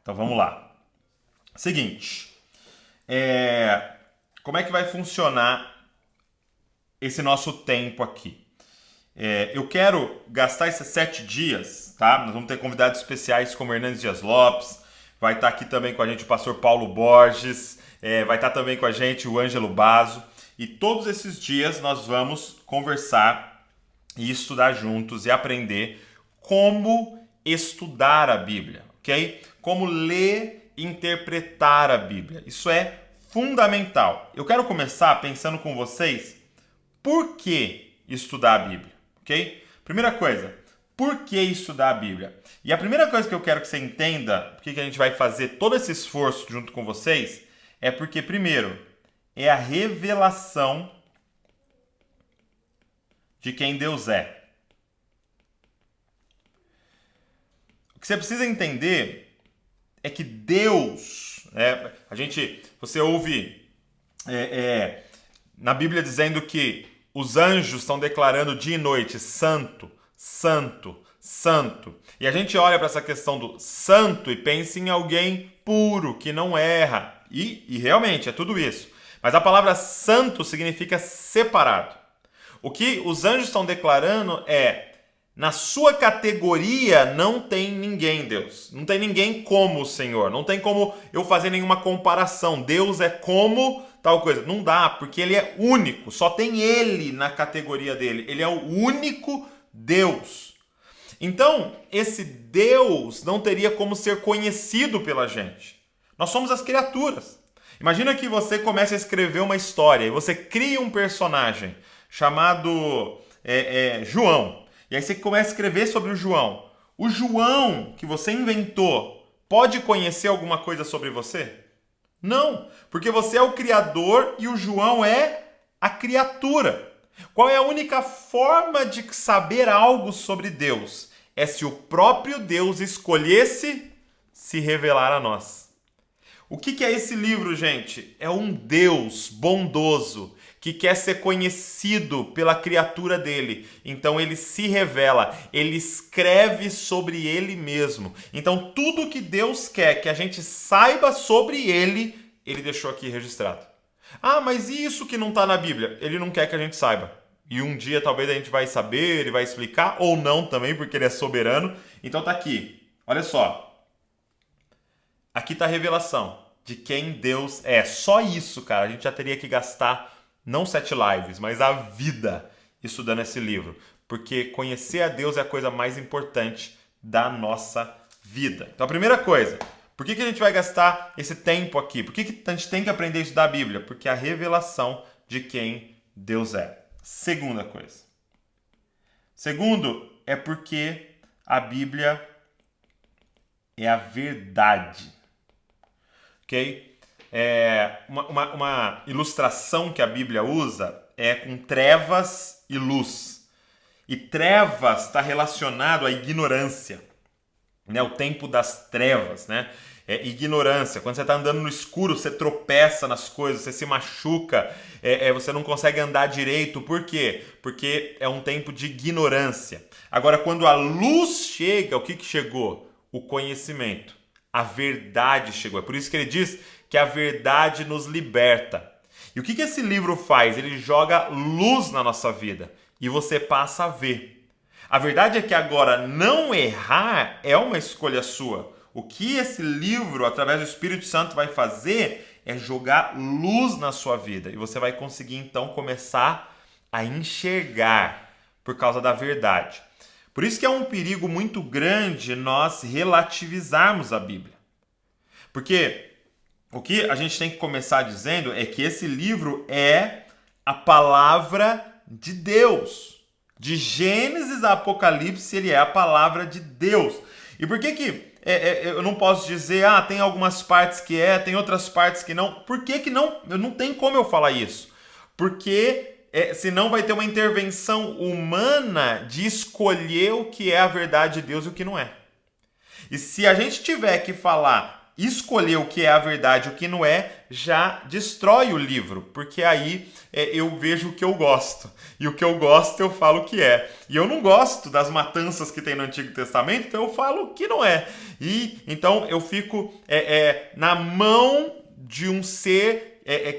Então vamos lá. Seguinte, como é que vai funcionar esse nosso tempo aqui? Eu quero gastar esses 7 dias, tá? Nós vamos ter convidados especiais como Hernandes Dias Lopes, vai estar aqui também com a gente o pastor Paulo Borges, vai estar também com a gente o Ângelo Basso, e todos esses dias nós vamos conversar e estudar juntos e aprender como estudar a Bíblia, ok? Como ler e interpretar a Bíblia. Isso é fundamental. Eu quero começar pensando com vocês por que estudar a Bíblia, ok? Primeira coisa, por que estudar a Bíblia? E a primeira coisa que eu quero que você entenda, porque que a gente vai fazer todo esse esforço junto com vocês, é porque, primeiro, é a revelação de quem Deus é. O que você precisa entender é que Deus, você ouve na Bíblia dizendo que os anjos estão declarando dia e noite, santo, santo, santo. E a gente olha para essa questão do santo e pensa em alguém puro, que não erra. E realmente é tudo isso. Mas a palavra santo significa separado. O que os anjos estão declarando é: na sua categoria não tem ninguém, Deus. Não tem ninguém como o Senhor. Não tem como eu fazer nenhuma comparação. Deus é como tal coisa. Não dá, porque ele é único. Só tem ele na categoria dele. Ele é o único Deus. Então, esse Deus não teria como ser conhecido pela gente. Nós somos as criaturas. Imagina que você comece a escrever uma história e você cria um personagem chamado João. E aí você começa a escrever sobre o João. O João que você inventou pode conhecer alguma coisa sobre você? Não, porque você é o criador e o João é a criatura. Qual é a única forma de saber algo sobre Deus? É se o próprio Deus escolhesse se revelar a nós. O que é esse livro, gente? É um Deus bondoso que quer ser conhecido pela criatura dele. Então ele se revela, ele escreve sobre ele mesmo. Então tudo que Deus quer que a gente saiba sobre ele, ele deixou aqui registrado. Ah, mas e isso que não está na Bíblia? Ele não quer que a gente saiba. E um dia talvez a gente vai saber, ele vai explicar, ou não também, porque ele é soberano. Então tá aqui, olha só. Aqui está a revelação de quem Deus é. Só isso, cara, a gente já teria que gastar não 7 lives, mas a vida estudando esse livro. Porque conhecer a Deus é a coisa mais importante da nossa vida. Então a primeira coisa, por que a gente vai gastar esse tempo aqui? Por que a gente tem que aprender a estudar a Bíblia? Porque é a revelação de quem Deus é. Segunda coisa. Segundo, é porque a Bíblia é a verdade. Ok? Uma ilustração que a Bíblia usa é com trevas e luz. E trevas está relacionado à ignorância, né? O tempo das trevas, né? Ignorância. Quando você está andando no escuro, você tropeça nas coisas, você se machuca, você não consegue andar direito. Por quê? Porque é um tempo de ignorância. Agora, quando a luz chega, o que chegou? O conhecimento. A verdade chegou. É por isso que ele diz que a verdade nos liberta. E o que esse livro faz? Ele joga luz na nossa vida e você passa a ver. A verdade é que agora não errar é uma escolha sua. O que esse livro, através do Espírito Santo, vai fazer é jogar luz na sua vida. E você vai conseguir então começar a enxergar por causa da verdade. Por isso que é um perigo muito grande nós relativizarmos a Bíblia. Porque o que a gente tem que começar dizendo é que esse livro é a palavra de Deus. De Gênesis a Apocalipse, ele é a palavra de Deus. E por que eu não posso dizer, tem algumas partes que tem outras partes que não? Por que não? Não tem como eu falar isso. Porque senão vai ter uma intervenção humana de escolher o que é a verdade de Deus e o que não é. E se a gente tiver que falar escolher o que é a verdade e o que não é, já destrói o livro, porque aí eu vejo o que eu gosto, e o que eu gosto eu falo o que é. E eu não gosto das matanças que tem no Antigo Testamento, então eu falo o que não é. E então eu fico na mão de um ser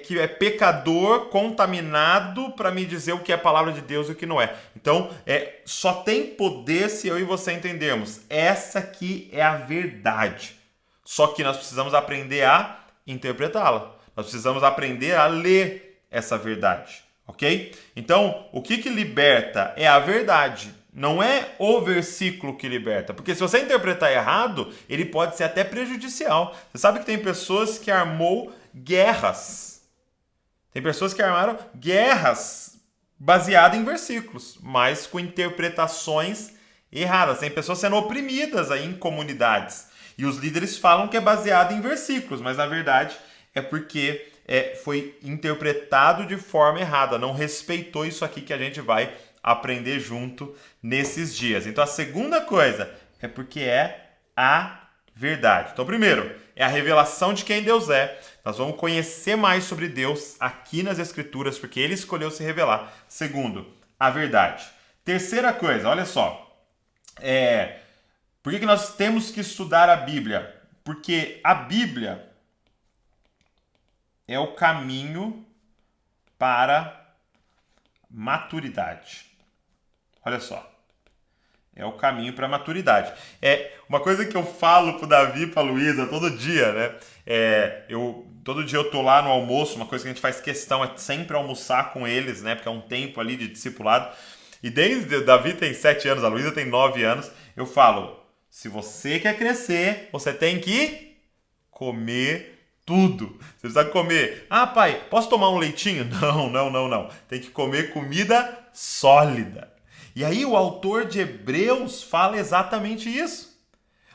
que é pecador, contaminado, para me dizer o que é a palavra de Deus e o que não é. Então, só tem poder se eu e você entendermos. Essa aqui é a verdade. Só que nós precisamos aprender a interpretá-la. Nós precisamos aprender a ler essa verdade, ok? Então, o que liberta é a verdade. Não é o versículo que liberta. Porque se você interpretar errado, ele pode ser até prejudicial. Você sabe que tem pessoas que armou guerras. Tem pessoas que armaram guerras baseadas em versículos, mas com interpretações erradas. Tem pessoas sendo oprimidas aí em comunidades. E os líderes falam que é baseado em versículos, mas na verdade é porque foi interpretado de forma errada. Não respeitou isso aqui que a gente vai aprender junto nesses dias. Então a segunda coisa é porque é a verdade. Então primeiro, é a revelação de quem Deus é. Nós vamos conhecer mais sobre Deus aqui nas Escrituras, porque Ele escolheu se revelar. Segundo, a verdade. Terceira coisa, olha só. Por que nós temos que estudar a Bíblia? Porque a Bíblia é o caminho para maturidade. Olha só. É o caminho para a maturidade. Uma coisa que eu falo pro Davi e pra Luísa todo dia, né? Todo dia eu tô lá no almoço, uma coisa que a gente faz questão é sempre almoçar com eles, né? Porque é um tempo ali de discipulado. E desde o Davi tem 7 anos, a Luísa tem 9 anos, eu falo, se você quer crescer, você tem que comer tudo. Você precisa comer. Ah, pai, posso tomar um leitinho? Não. Tem que comer comida sólida. E aí o autor de Hebreus fala exatamente isso.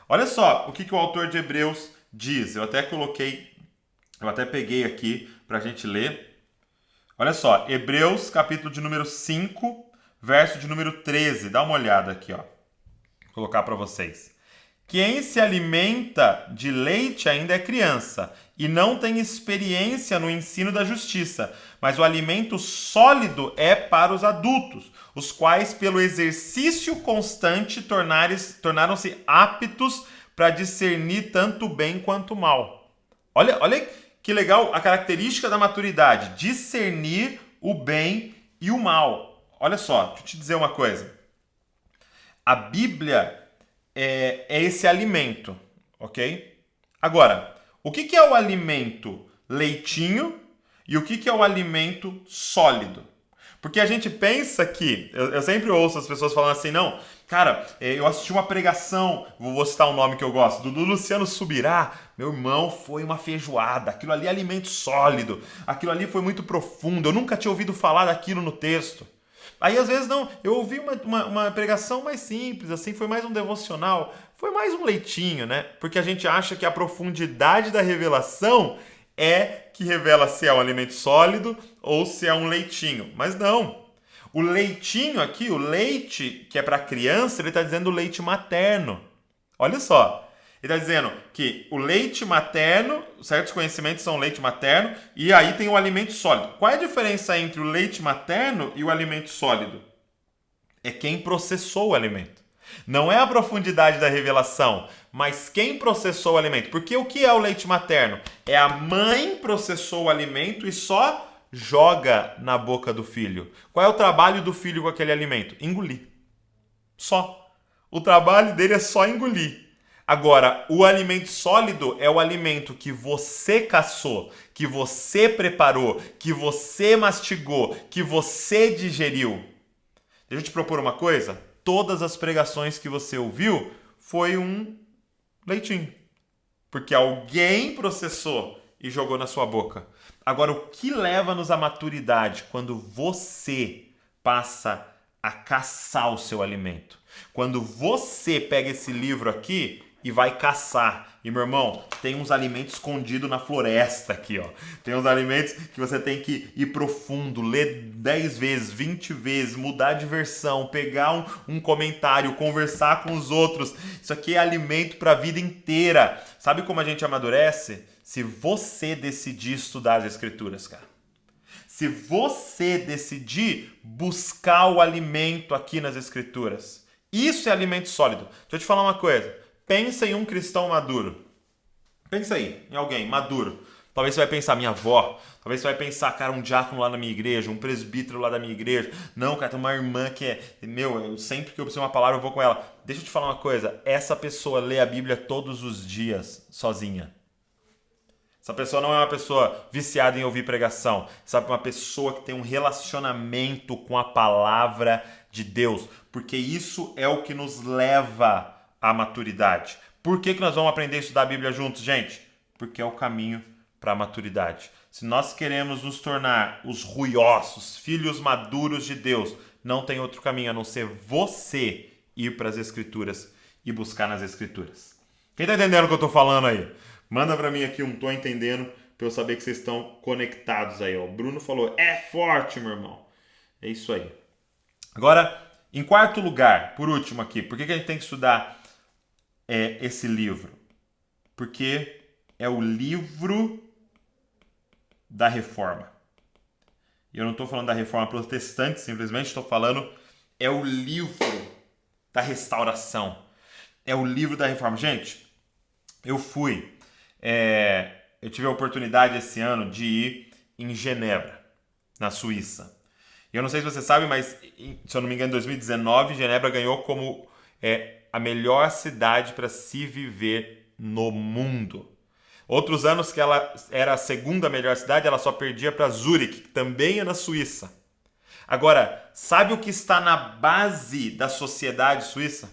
Olha só o que o autor de Hebreus diz. Eu até peguei aqui para a gente ler. Olha só, Hebreus, capítulo de número 5, verso de número 13. Dá uma olhada aqui, ó. Vou colocar para vocês. Quem se alimenta de leite ainda é criança e não tem experiência no ensino da justiça, mas o alimento sólido é para os adultos, os quais, pelo exercício constante, tornaram-se aptos para discernir tanto o bem quanto o mal. Olha que legal a característica da maturidade, discernir o bem e o mal. Olha só, deixa eu te dizer uma coisa. A Bíblia é esse alimento, ok? Agora, o que é o alimento leitinho e o que é o alimento sólido? Porque a gente pensa que, eu sempre ouço as pessoas falando assim, não, cara, eu assisti uma pregação, vou citar um nome que eu gosto, do Luciano Subirá, meu irmão, foi uma feijoada, aquilo ali é alimento sólido, aquilo ali foi muito profundo, eu nunca tinha ouvido falar daquilo no texto. Aí às vezes não, eu ouvi uma pregação mais simples, assim, foi mais um devocional, foi mais um leitinho, né? Porque a gente acha que a profundidade da revelação é que revela se é um alimento sólido ou se é um leitinho. Mas não. O leitinho aqui, o leite que é para criança, ele está dizendo leite materno. Olha só. Ele está dizendo que o leite materno, certos conhecimentos são leite materno, e aí tem o alimento sólido. Qual é a diferença entre o leite materno e o alimento sólido? É quem processou o alimento. Não é a profundidade da revelação, mas quem processou o alimento. Porque o que é o leite materno? É a mãe processou o alimento e só joga na boca do filho. Qual é o trabalho do filho com aquele alimento? Engolir. Só. O trabalho dele é só engolir. Agora, o alimento sólido é o alimento que você caçou, que você preparou, que você mastigou, que você digeriu. Deixa eu te propor uma coisa. Todas as pregações que você ouviu foi um leitinho. Porque alguém processou e jogou na sua boca. Agora, o que leva-nos à maturidade? Quando você passa a caçar o seu alimento. Quando você pega esse livro aqui e vai caçar. E, meu irmão, tem uns alimentos escondidos na floresta aqui, ó. Tem uns alimentos que você tem que ir profundo, ler 10 vezes, 20 vezes, mudar de versão, pegar um comentário, conversar com os outros. Isso aqui é alimento para a vida inteira. Sabe como a gente amadurece? Se você decidir estudar as Escrituras, cara. Se você decidir buscar o alimento aqui nas Escrituras. Isso é alimento sólido. Deixa eu te falar uma coisa. Pensa em um cristão maduro. Pensa aí, em alguém maduro. Talvez você vai pensar, minha avó. Talvez você vai pensar, cara, um diácono lá na minha igreja, um presbítero lá da minha igreja. Não, cara, tem uma irmã que é... eu sempre que eu preciso de uma palavra, eu vou com ela. Deixa eu te falar uma coisa. Essa pessoa lê a Bíblia todos os dias, sozinha. Essa pessoa não é uma pessoa viciada em ouvir pregação. Sabe, uma pessoa que tem um relacionamento com a palavra de Deus. Porque isso é o que nos leva à maturidade. Por que nós vamos aprender a estudar a Bíblia juntos, gente? Porque é o caminho para a maturidade. Se nós queremos nos tornar os ruiosos, filhos maduros de Deus, não tem outro caminho a não ser você ir para as Escrituras e buscar nas Escrituras. Quem está entendendo o que eu estou falando aí? Manda para mim aqui um tô entendendo para eu saber que vocês estão conectados aí. Ó. O Bruno falou, é forte, meu irmão. É isso aí. Agora, em quarto lugar, por último aqui, por que a gente tem que estudar esse livro? Porque é o livro da reforma. E eu não estou falando da reforma protestante, simplesmente estou falando, é o livro da restauração. É o livro da reforma. Gente, eu tive a oportunidade esse ano de ir em Genebra, na Suíça. E eu não sei se você sabe, mas, se eu não me engano, em 2019, Genebra ganhou como a melhor cidade para se viver no mundo. Outros anos que ela era a segunda melhor cidade, ela só perdia para Zurique, que também é na Suíça. Agora, sabe o que está na base da sociedade suíça?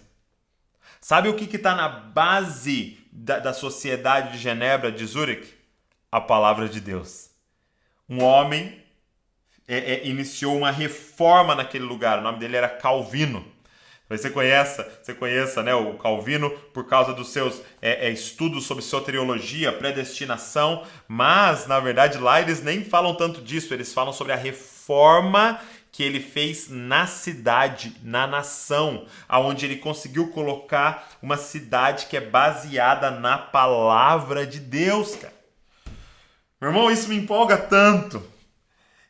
Sabe o que está na base da sociedade de Genebra, de Zurique? A palavra de Deus. Um homem iniciou uma reforma naquele lugar. O nome dele era Calvino. Você conheça, né, o Calvino por causa dos seus estudos sobre soteriologia, predestinação, mas, na verdade, lá eles nem falam tanto disso, eles falam sobre a reforma que ele fez na cidade, na nação, aonde ele conseguiu colocar uma cidade que é baseada na palavra de Deus, cara. Meu irmão, isso me empolga tanto.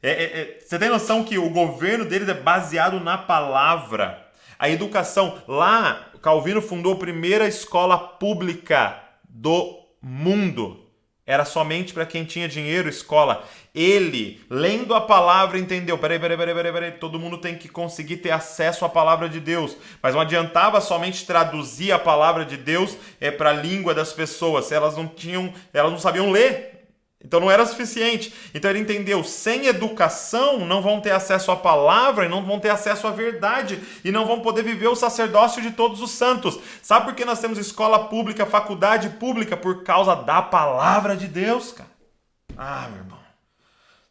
Você tem noção que o governo deles é baseado na palavra? A educação, lá, Calvino fundou a primeira escola pública do mundo. Era somente para quem tinha dinheiro, escola. Ele, lendo a palavra, entendeu. Peraí, todo mundo tem que conseguir ter acesso à palavra de Deus. Mas não adiantava somente traduzir a palavra de Deus para a língua das pessoas. Elas não sabiam ler. Então não era suficiente. Então ele entendeu, sem educação não vão ter acesso à palavra e não vão ter acesso à verdade e não vão poder viver o sacerdócio de todos os santos. Sabe por que nós temos escola pública, faculdade pública? Por causa da palavra de Deus, cara. Ah, meu irmão.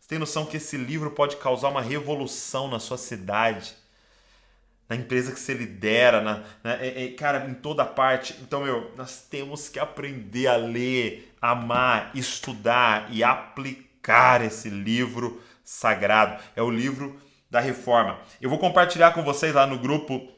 Você tem noção que esse livro pode causar uma revolução na sua cidade? Na empresa que você lidera, cara, em toda parte. Então, nós temos que aprender a ler, amar, estudar e aplicar esse livro sagrado. É o livro da reforma. Eu vou compartilhar com vocês lá no grupo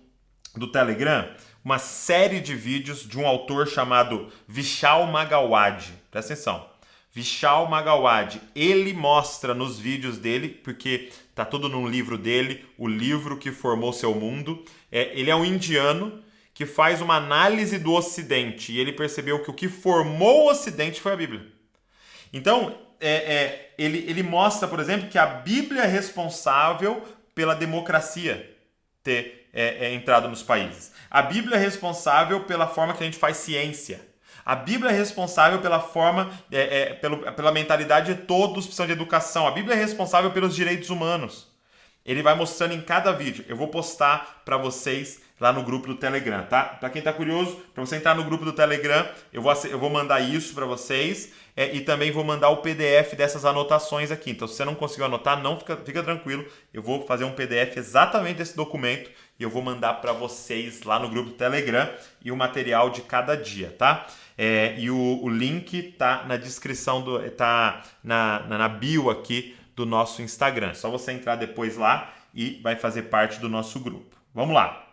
do Telegram uma série de vídeos de um autor chamado Vishal Magawad. Presta atenção. Vishal Magawad, ele mostra nos vídeos dele, porque tá tudo num livro dele, o livro que formou seu mundo. Ele é um indiano que faz uma análise do Ocidente e ele percebeu que o que formou o Ocidente foi a Bíblia. Então, ele mostra, por exemplo, que a Bíblia é responsável pela democracia ter entrado nos países. A Bíblia é responsável pela forma que a gente faz ciência. A Bíblia é responsável pela forma, pela mentalidade de todos precisam de educação. A Bíblia é responsável pelos direitos humanos. ele vai mostrando em cada vídeo. Eu vou postar para vocês lá no grupo do Telegram, tá? Para quem tá curioso, para você entrar no grupo do Telegram, eu vou mandar isso para vocês e também vou mandar o PDF dessas anotações aqui. Então, se você não conseguiu anotar, não fica tranquilo. Eu vou fazer um PDF exatamente desse documento e eu vou mandar para vocês lá no grupo do Telegram e o material de cada dia, tá? E o link tá na descrição, tá na bio aqui do nosso Instagram. É só você entrar depois lá e vai fazer parte do nosso grupo. Vamos lá.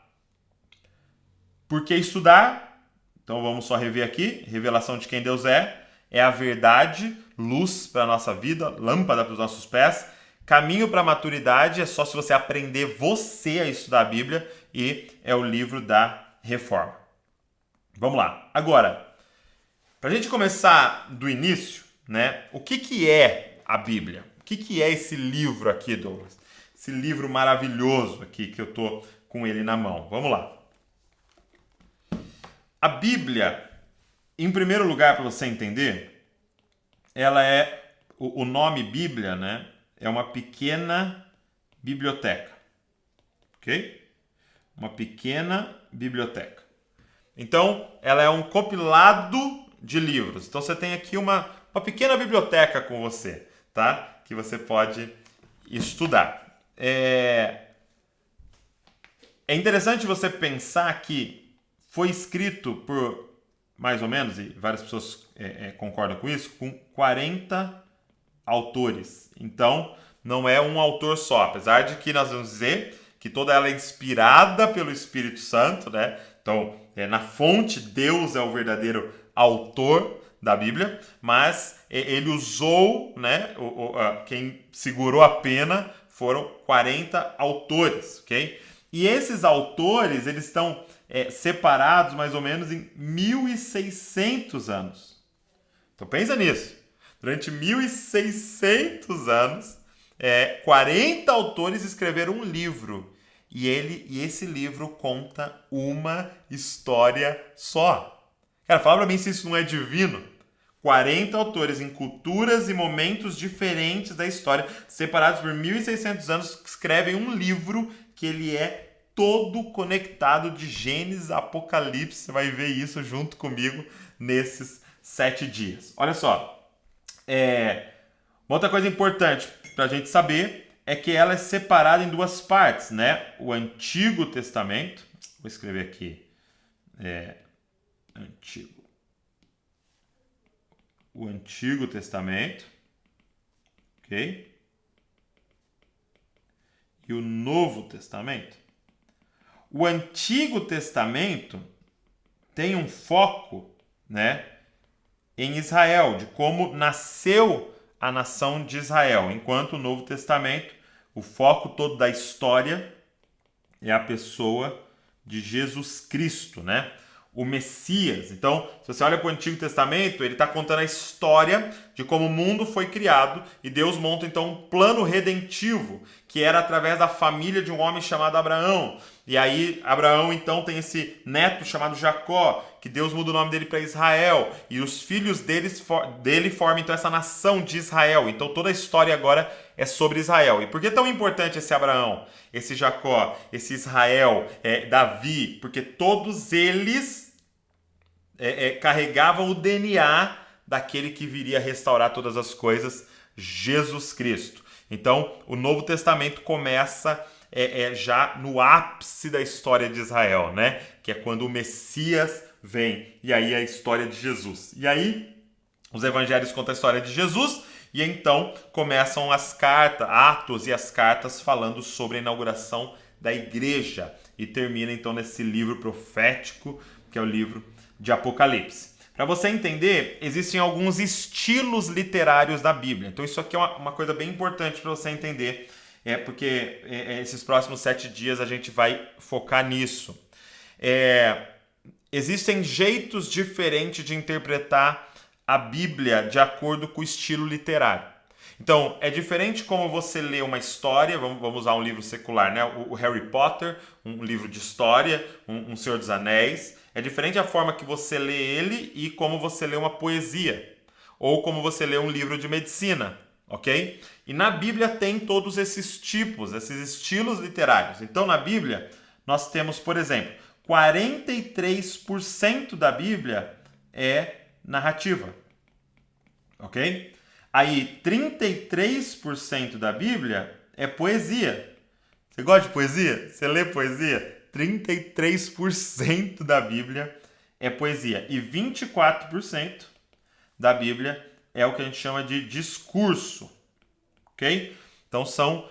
Por que estudar? Então vamos só rever aqui. Revelação de quem Deus é a verdade, luz para a nossa vida, lâmpada para os nossos pés. Caminho para a maturidade é só se você aprender você a estudar a Bíblia, e é o livro da Reforma. Vamos lá. Agora, para a gente começar do início, né? O que é a Bíblia? O que é esse livro aqui, Douglas? Esse livro maravilhoso aqui que eu tô com ele na mão. Vamos lá. A Bíblia, em primeiro lugar, para você entender, ela é o nome Bíblia, né? É uma pequena biblioteca, ok? Uma pequena biblioteca. Então, ela é um compilado de livros. Então, você tem aqui uma pequena biblioteca com você, tá? Que você pode estudar. É interessante você pensar que foi escrito por, mais ou menos, e várias pessoas concordam com isso, com 40 autores. Então, não é um autor só. Apesar de que nós vamos dizer que toda ela é inspirada pelo Espírito Santo, né? Então, na fonte, Deus é o verdadeiro autor da Bíblia, mas ele usou, né? Quem segurou a pena foram 40 autores, ok? E esses autores, eles estão separados mais ou menos em 1.600 anos. Então pensa nisso. Durante 1.600 anos, 40 autores escreveram um livro. E esse livro conta uma história só. Cara, fala pra mim se isso não é divino. 40 autores em culturas e momentos diferentes da história, separados por 1.600 anos, que escrevem um livro que ele é todo conectado de Gênesis a Apocalipse. Você vai ver isso junto comigo nesses 7 dias. Olha só. Uma outra coisa importante para a gente saber é que ela é separada em duas partes, né? O Antigo Testamento. Vou escrever aqui. O Antigo Testamento. Ok? E o Novo Testamento. O Antigo Testamento tem um foco, né, em Israel, de como nasceu a nação de Israel, enquanto o Novo Testamento, o foco todo da história é a pessoa de Jesus Cristo, né? O Messias. Então, se você olha para o Antigo Testamento, ele está contando a história de como o mundo foi criado, e Deus monta então um plano redentivo, que era através da família de um homem chamado Abraão. E aí Abraão então tem esse neto chamado Jacó, que Deus muda o nome dele para Israel, e os filhos dele formam então essa nação de Israel. Então toda a história agora é sobre Israel. E por que é tão importante esse Abraão, esse Jacó, esse Israel, Davi? Porque todos eles carregavam o DNA daquele que viria restaurar todas as coisas, Jesus Cristo. Então, o Novo Testamento começa já no ápice da história de Israel, né? Que é quando o Messias vem. E aí a história de Jesus. E aí, os evangelhos contam a história de Jesus, e então começam as cartas, Atos e as cartas falando sobre a inauguração da igreja. E termina então nesse livro profético, que é o livro de Apocalipse. Para você entender, existem alguns estilos literários da Bíblia. Então isso aqui é uma coisa bem importante para você entender, porque esses próximos 7 dias a gente vai focar nisso. Existem jeitos diferentes de interpretar a Bíblia de acordo com o estilo literário. Então, é diferente como você lê uma história, vamos usar um livro secular, né? O Harry Potter, um livro de história, um Senhor dos Anéis. É diferente a forma que você lê ele e como você lê uma poesia, ou como você lê um livro de medicina. ok? E na Bíblia tem todos esses tipos, esses estilos literários. Então, na Bíblia, nós temos, por exemplo, 43% da Bíblia é narrativa, ok? Aí, 33% da Bíblia é poesia. Você gosta de poesia? Você lê poesia? 33% da Bíblia é poesia. E 24% da Bíblia é o que a gente chama de discurso, ok? Então são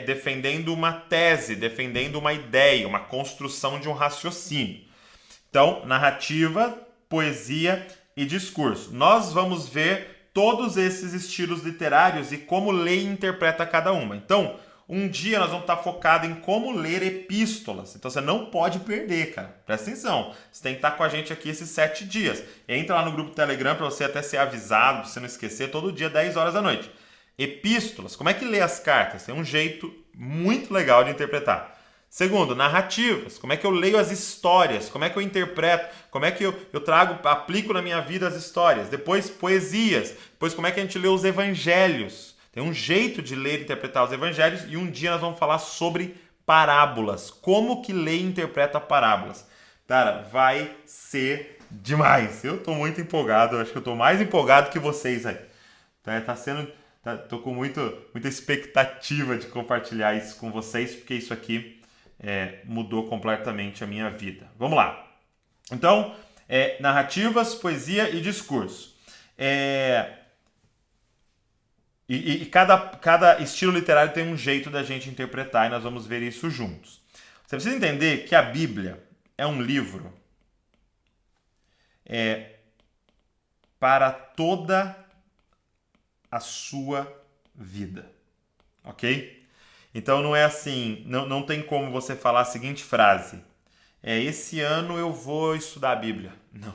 defendendo uma tese, defendendo uma ideia, uma construção de um raciocínio. Então, narrativa, poesia e discurso. Nós vamos ver todos esses estilos literários e como ler e interpreta cada uma. Então, um dia nós vamos estar focados em como ler epístolas. Então você não pode perder, cara. Presta atenção. Você tem que estar com a gente aqui esses 7 dias. Entra lá no grupo Telegram para você até ser avisado, para você não esquecer, todo dia, 10 horas da noite. Epístolas. Como é que lê as cartas? Tem um jeito muito legal de interpretar. Segundo, narrativas. Como é que eu leio as histórias? Como é que eu interpreto? Como é que eu aplico na minha vida as histórias? Depois, poesias. Depois, como é que a gente lê os evangelhos? Tem um jeito de ler e interpretar os evangelhos e um dia nós vamos falar sobre parábolas. Como que lê e interpreta parábolas. Cara, vai ser demais. Eu tô muito empolgado. Eu acho que eu tô mais empolgado que vocês aí. Tô com muita expectativa de compartilhar isso com vocês, porque isso aqui mudou completamente a minha vida. Vamos lá. Então, narrativas, poesia e discurso. E cada estilo literário tem um jeito da gente interpretar e nós vamos ver isso juntos. Você precisa entender que a Bíblia é um livro para toda a sua vida, ok? Então não é assim, não tem como você falar a seguinte frase: esse ano eu vou estudar a Bíblia. Não.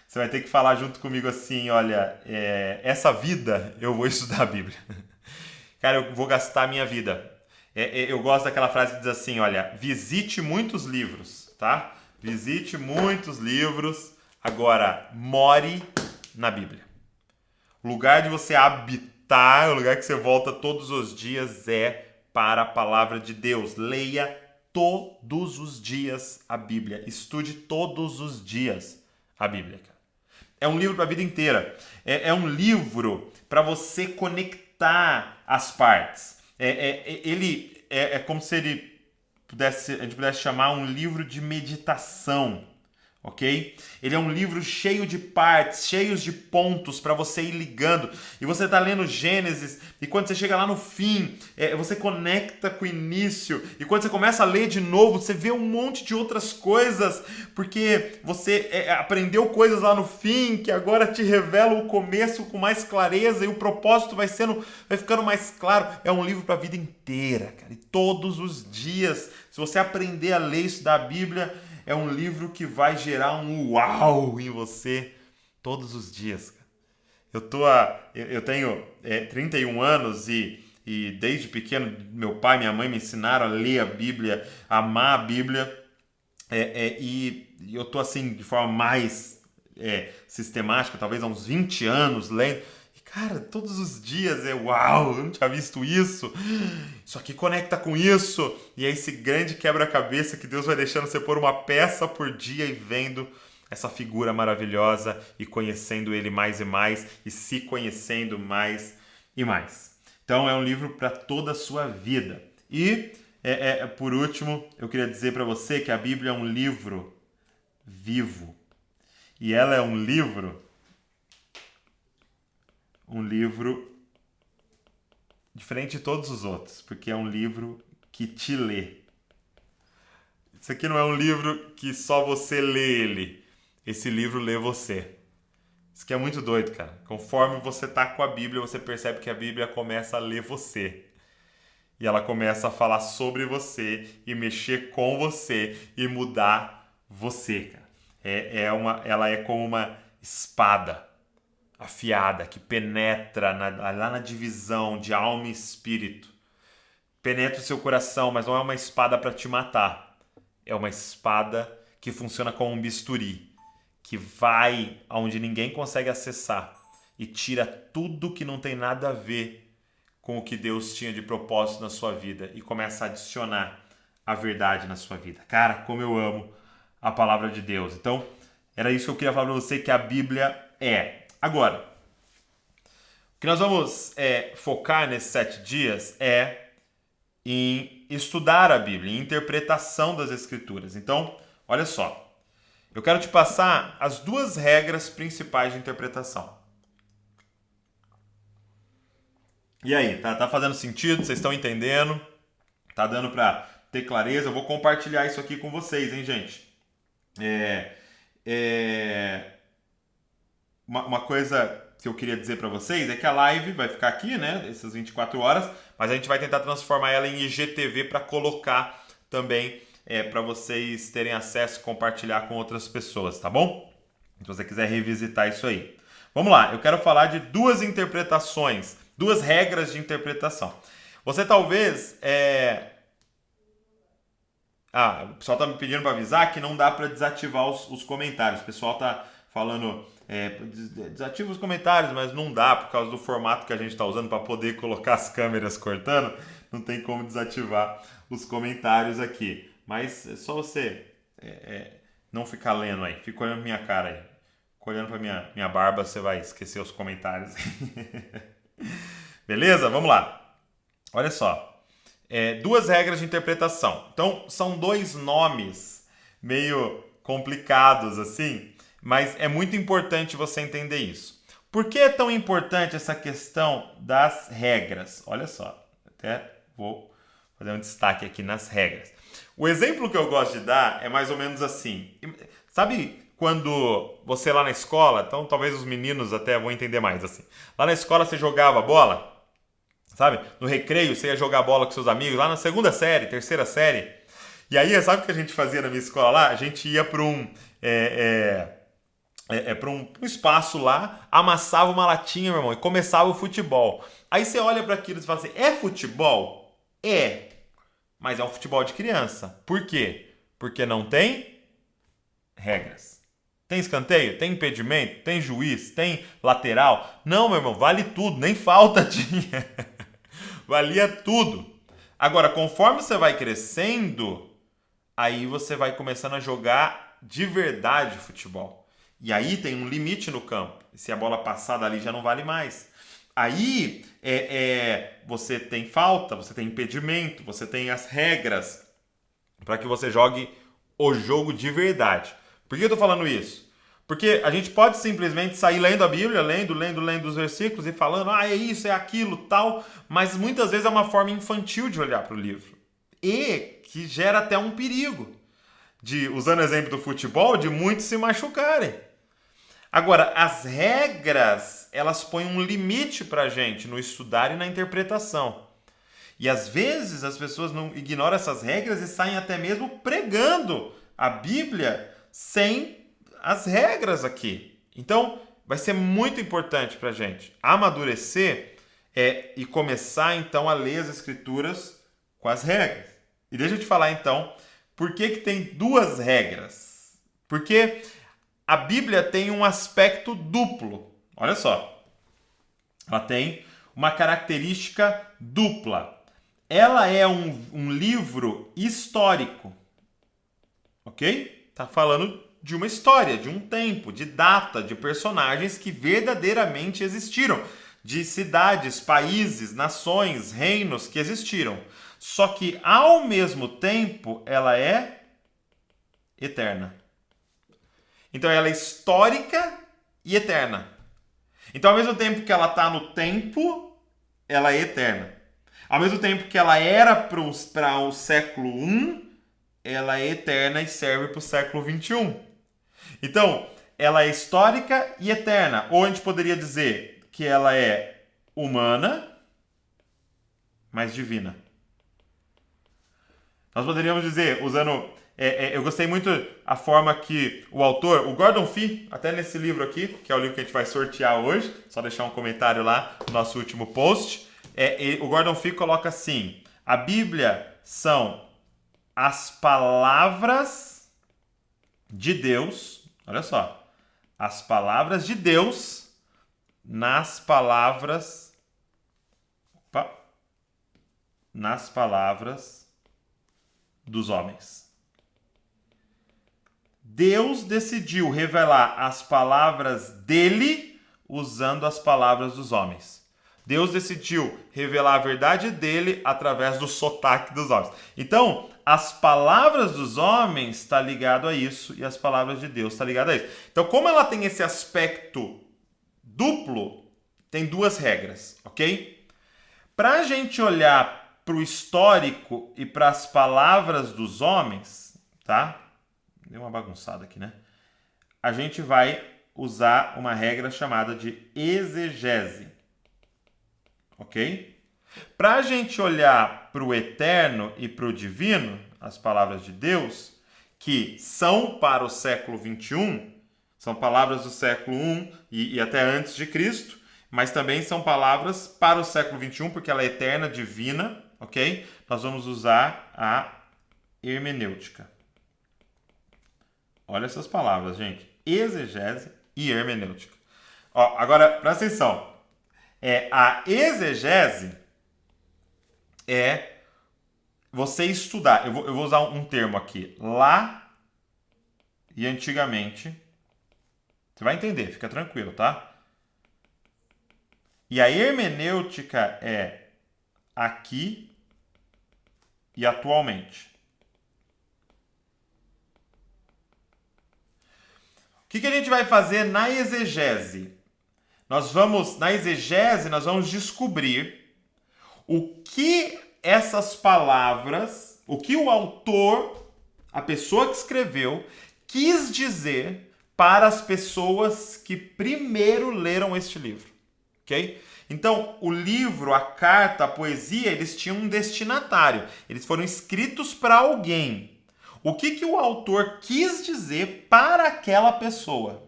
Você vai ter que falar junto comigo assim, olha, essa vida eu vou estudar a Bíblia. Cara, eu vou gastar a minha vida. Eu gosto daquela frase que diz assim, olha, visite muitos livros, tá? Visite muitos livros, agora more na Bíblia. O lugar de você habitar, o lugar que você volta todos os dias é para a palavra de Deus. Leia todos os dias a Bíblia. Estude todos os dias a Bíblia, cara. É um livro para a vida inteira. É um livro para você conectar as partes. Ele é como se ele a gente pudesse chamar um livro de meditação. Ok? Ele é um livro cheio de partes, cheios de pontos para você ir ligando. E você está lendo Gênesis e quando você chega lá no fim, você conecta com o início. E quando você começa a ler de novo, você vê um monte de outras coisas, porque você aprendeu coisas lá no fim que agora te revelam o começo com mais clareza e o propósito vai ficando mais claro. É um livro para a vida inteira, cara. E todos os dias, se você aprender a ler isso da Bíblia, é um livro que vai gerar um uau em você todos os dias. Eu tenho 31 anos e desde pequeno meu pai e minha mãe me ensinaram a ler a Bíblia, a amar a Bíblia. E eu tô assim de forma mais sistemática, talvez há uns 20 anos lendo. Cara, todos os dias uau, eu não tinha visto isso. Isso aqui conecta com isso. E é esse grande quebra-cabeça que Deus vai deixando você pôr uma peça por dia e vendo essa figura maravilhosa e conhecendo Ele mais e mais e se conhecendo mais e mais. Então é um livro para toda a sua vida. E, por último, eu queria dizer para você que a Bíblia é um livro vivo. E ela é um livro diferente de todos os outros, porque é um livro que te lê. Isso aqui não é um livro que só você lê ele. Esse livro lê você. Isso aqui é muito doido, cara. Conforme você tá com a Bíblia, você percebe que a Bíblia começa a ler você. E ela começa a falar sobre você e mexer com você e mudar você, cara. Ela é como uma espada afiada, que penetra lá na divisão de alma e espírito. Penetra o seu coração, mas não é uma espada para te matar. É uma espada que funciona como um bisturi, que vai aonde ninguém consegue acessar e tira tudo que não tem nada a ver com o que Deus tinha de propósito na sua vida e começa a adicionar a verdade na sua vida. Cara, como eu amo a palavra de Deus. Então, era isso que eu queria falar para você que a Bíblia é. Agora, o que nós vamos focar nesses 7 dias é em estudar a Bíblia, em interpretação das Escrituras. Então, olha só. Eu quero te passar as 2 regras principais de interpretação. E aí, tá fazendo sentido? Vocês estão entendendo? Tá dando para ter clareza? Eu vou compartilhar isso aqui com vocês, hein, gente? Uma coisa que eu queria dizer para vocês é que a live vai ficar aqui, né? Essas 24 horas, mas a gente vai tentar transformar ela em IGTV para colocar também para vocês terem acesso e compartilhar com outras pessoas, tá bom? Se você quiser revisitar isso aí. Vamos lá, eu quero falar de 2 interpretações, 2 regras de interpretação. Você talvez... o pessoal está me pedindo para avisar que não dá para desativar os comentários. O pessoal está falando, desativa os comentários, mas não dá por causa do formato que a gente está usando para poder colocar as câmeras cortando. Não tem como desativar os comentários aqui. Mas é só você não ficar lendo aí. Fica olhando minha cara aí. Fica olhando para minha barba, você vai esquecer os comentários. Beleza? Vamos lá. Olha só. 2 regras de interpretação. Então, são 2 nomes meio complicados assim, mas é muito importante você entender isso. Por que é tão importante essa questão das regras? Olha só, até vou fazer um destaque aqui nas regras. O exemplo que eu gosto de dar é mais ou menos assim. Sabe quando você lá na escola, então talvez os meninos até vão entender mais assim. Lá na escola você jogava bola? Sabe? No recreio, você ia jogar bola com seus amigos, lá na 2ª série, 3ª série. E aí, sabe o que a gente fazia na minha escola lá? A gente ia para um espaço lá, amassava uma latinha, meu irmão, e começava o futebol. Aí você olha para aquilo e fala assim, é futebol? É, mas é um futebol de criança. Por quê? Porque não tem regras. Tem escanteio? Tem impedimento? Tem juiz? Tem lateral? Não, meu irmão, vale tudo, nem falta tinha. Valia tudo. Agora, conforme você vai crescendo, aí você vai começando a jogar de verdade futebol. E aí tem um limite no campo. Se a bola passar dali já não vale mais. Aí você tem falta, você tem impedimento, você tem as regras para que você jogue o jogo de verdade. Por que eu estou falando isso? Porque a gente pode simplesmente sair lendo a Bíblia, lendo os versículos e falando, é isso, é aquilo, tal, mas muitas vezes é uma forma infantil de olhar para o livro. E que gera até um perigo, usando o exemplo do futebol, de muitos se machucarem. Agora, as regras, elas põem um limite para a gente no estudar e na interpretação. E às vezes as pessoas não ignoram essas regras e saem até mesmo pregando a Bíblia sem as regras aqui. Então, vai ser muito importante para a gente amadurecer e começar, então, a ler as Escrituras com as regras. E deixa eu te falar, então, por que tem 2 regras? Porque a Bíblia tem um aspecto duplo. Olha só. Ela tem uma característica dupla. Ela é um livro histórico. Ok? Está falando de uma história, de um tempo, de data, de personagens que verdadeiramente existiram, de cidades, países, nações, reinos que existiram. Só que, ao mesmo tempo, ela é eterna. Então, ela é histórica e eterna. Então, ao mesmo tempo que ela está no tempo, ela é eterna. Ao mesmo tempo que ela era para o século I, ela é eterna e serve para o século XXI. Então, ela é histórica e eterna. Ou a gente poderia dizer que ela é humana, mas divina. Nós poderíamos dizer, usando... eu gostei muito a forma que o autor, o Gordon Fee, até nesse livro aqui, que é o livro que a gente vai sortear hoje, só deixar um comentário lá no nosso último post, o Gordon Fee coloca assim, a Bíblia são as palavras de Deus, olha só, as palavras de Deus nas palavras, nas palavras dos homens. Deus decidiu revelar as palavras dele usando as palavras dos homens. Deus decidiu revelar a verdade dele através do sotaque dos homens. Então, as palavras dos homens estão ligadas a isso e as palavras de Deus estão ligadas a isso. Então, como ela tem esse aspecto duplo, tem duas regras, ok? Para a gente olhar para o histórico e para as palavras dos homens, tá? Deu uma bagunçada aqui, né? A gente vai usar uma regra chamada de exegese. Ok? Para a gente olhar para o eterno e para o divino, as palavras de Deus, que são para o século 21, são palavras do século I e até antes de Cristo, mas também são palavras para o século 21, porque ela é eterna, divina, ok? Nós vamos usar a hermenêutica. Olha essas palavras, gente. Exegese e hermenêutica. Ó, agora, presta atenção. A exegese é você estudar. Eu vou usar um termo aqui. Lá e antigamente. Você vai entender, fica tranquilo, tá? E a hermenêutica é aqui e atualmente. O que a gente vai fazer na exegese? Na exegese, nós vamos descobrir o que essas palavras, o que o autor, a pessoa que escreveu, quis dizer para as pessoas que primeiro leram este livro, ok? Então, o livro, a carta, a poesia, eles tinham um destinatário. Eles foram escritos para alguém. O que o autor quis dizer para aquela pessoa?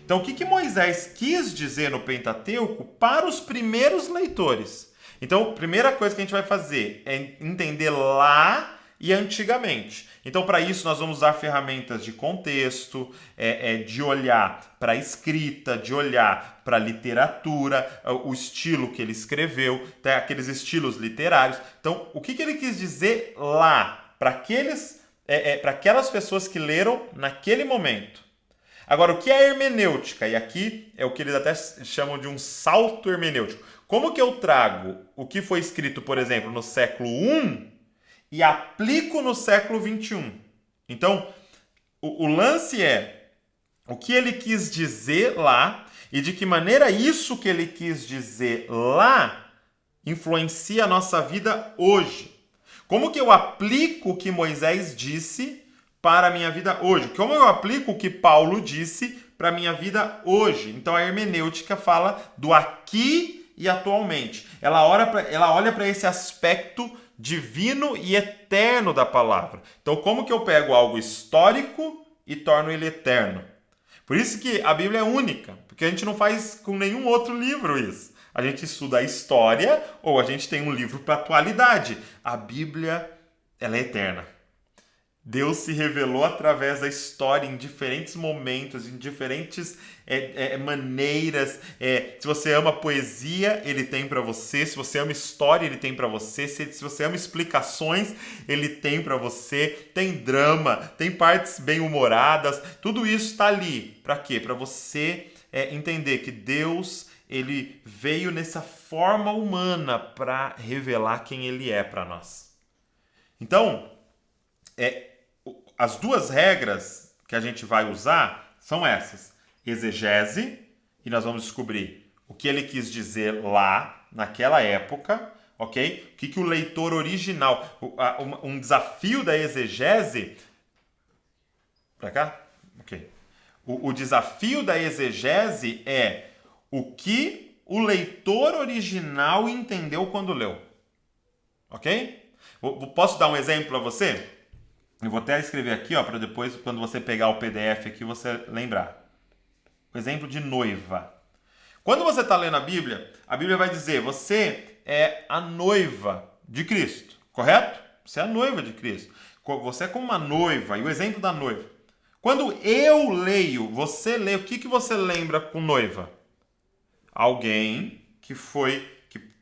Então, o que Moisés quis dizer no Pentateuco para os primeiros leitores? Então, a primeira coisa que a gente vai fazer é entender lá e antigamente. Então, para isso, nós vamos usar ferramentas de contexto, de olhar para a escrita, de olhar para a literatura, o estilo que ele escreveu, tá? Aqueles estilos literários. Então, o que ele quis dizer lá para aquelas pessoas que leram naquele momento? Agora, o que é hermenêutica? E aqui é o que eles até chamam de um salto hermenêutico. Como que eu trago o que foi escrito, por exemplo, no século I e aplico no século XXI? Então, o lance é o que ele quis dizer lá e de que maneira isso que ele quis dizer lá influencia a nossa vida hoje. Como que eu aplico o que Moisés disse para a minha vida hoje? Como eu aplico o que Paulo disse para a minha vida hoje? Então a hermenêutica fala do aqui e atualmente. Ela olha para esse aspecto divino e eterno da palavra. Então como que eu pego algo histórico e torno ele eterno? Por isso que a Bíblia é única, porque a gente não faz com nenhum outro livro isso. A gente estuda a história ou a gente tem um livro para atualidade. A Bíblia, ela é eterna. Deus se revelou através da história em diferentes momentos, em diferentes maneiras. Se você ama poesia, ele tem para você. Se você ama história, ele tem para você. Se você ama explicações, ele tem para você. Tem drama, tem partes bem-humoradas. Tudo isso está ali. Para quê? Para você entender que Deus, ele veio nessa forma humana para revelar quem ele é para nós. Então, as duas regras que a gente vai usar são essas. Exegese, e nós vamos descobrir o que ele quis dizer lá, naquela época, ok? O que o leitor original... Um desafio da exegese... Pra cá? Ok. O desafio da exegese é o que o leitor original entendeu quando leu. Ok? Posso dar um exemplo para você? Eu vou até escrever aqui, para depois, quando você pegar o PDF aqui, você lembrar. O exemplo de noiva. Quando você está lendo a Bíblia vai dizer, você é a noiva de Cristo, correto? Você é a noiva de Cristo. Você é como uma noiva, e o exemplo da noiva. Quando eu leio, você lê, o que você lembra com noiva? alguém que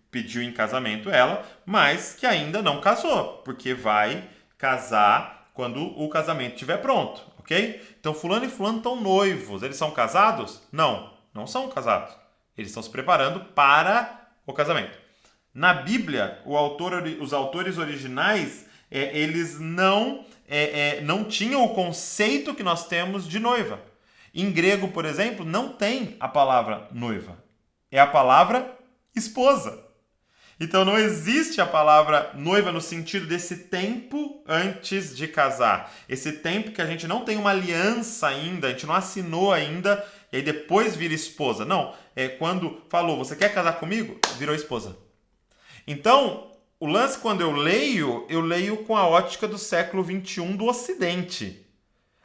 pediu em casamento ela, mas que ainda não casou, porque vai casar quando o casamento estiver pronto, ok? Então fulano e fulano estão noivos, eles são casados? Não, não são casados. Eles estão se preparando para o casamento. Na Bíblia, os autores originais, eles não tinham o conceito que nós temos de noiva. Em grego, por exemplo, não tem a palavra noiva. É a palavra esposa. Então não existe a palavra noiva no sentido desse tempo antes de casar. Esse tempo que a gente não tem uma aliança ainda, a gente não assinou ainda, e aí depois vira esposa. Não, é quando falou, você quer casar comigo? Virou esposa. Então, o lance quando eu leio com a ótica do século XXI do Ocidente.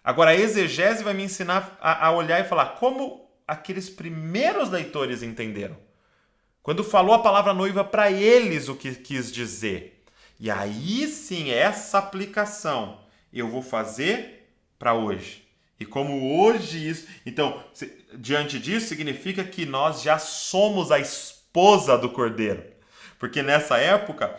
Agora, a exegese vai me ensinar a olhar e falar como aqueles primeiros leitores entenderam. Quando falou a palavra noiva para eles, o que quis dizer. E aí sim, essa aplicação eu vou fazer para hoje. E como hoje isso... Então, diante disso, significa que nós já somos a esposa do Cordeiro. Porque nessa época,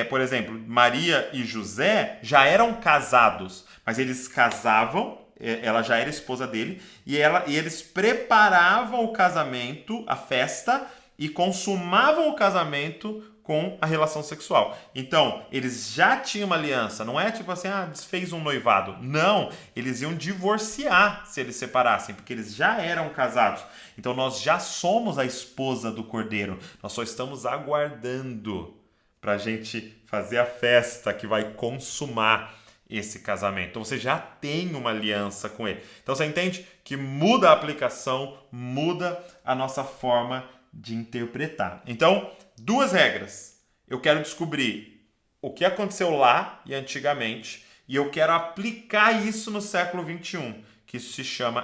por exemplo, Maria e José já eram casados, mas eles casavam, ela já era esposa dele, e eles preparavam o casamento, a festa, e consumavam o casamento com a relação sexual. Então, eles já tinham uma aliança. Não é tipo assim, desfez um noivado. Não, eles iam divorciar se eles separassem, porque eles já eram casados. Então, nós já somos a esposa do Cordeiro. Nós só estamos aguardando para a gente fazer a festa que vai consumar esse casamento. Então, você já tem uma aliança com ele. Então, você entende que muda a aplicação, muda a nossa forma de interpretar. Então, duas regras. Eu quero descobrir o que aconteceu lá e antigamente, e eu quero aplicar isso no século XXI, que